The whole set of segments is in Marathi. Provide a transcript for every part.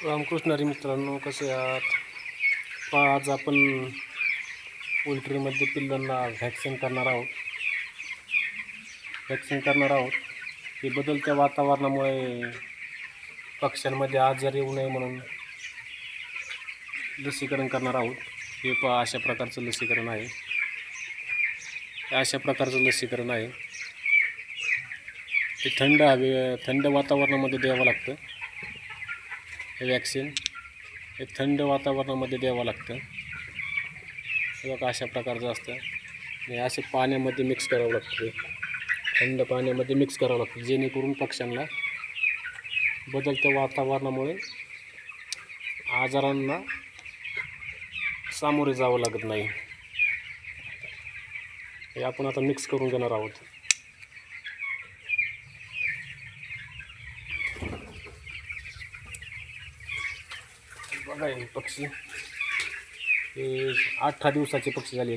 रामकृष्ण हरी मित्रांनो, कसे आहात? आज आपण पोल्ट्रीमध्ये पिल्लांना व्हॅक्सिन करणार आहोत. हे बदलत्या वातावरणामुळे पक्ष्यांमध्ये आजार येऊ नये म्हणून लसीकरण करणार आहोत. हे अशा प्रकारचं लसीकरण आहे. ते थंड वातावरणामध्ये द्यावं लागतं. हे वॅक्सिन थंड वातावरणामध्ये द्यावं लागतं. हे बघा अशा प्रकारचं असतं आणि असे पाण्यामध्ये मिक्स करावं लागतं. थंड पाण्यामध्ये मिक्स करावं लागतं, जेणेकरून पक्ष्यांना बदलत्या वातावरणामुळे आजारांना सामोरे जावं लागत नाही. हे आपण आता मिक्स करून घेणार आहोत. बघा हे पक्षी, हे 18 दिवसाचे पक्षी झाले.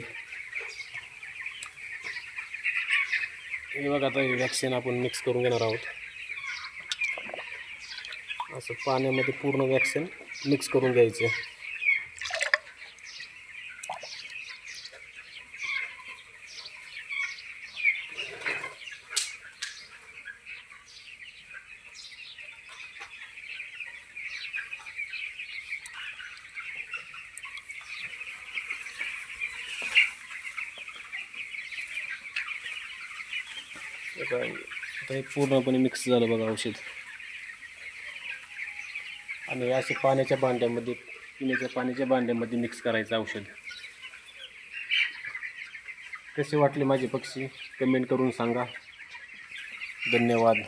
हे बघा आता हे वॅक्सिन आपण मिक्स करून घेणार आहोत. असं पाण्यामध्ये पूर्ण वॅक्सिन मिक्स करून घ्यायचं. आता हे पूर्णपणे मिक्स झालं बघा औषध. आणि असे पाण्याच्या भांड्यामध्ये, पिण्याच्या पाण्याच्या भांड्यामध्ये मिक्स करायचं औषध. कसे वाटले माझे पक्षी कमेंट करून सांगा. धन्यवाद.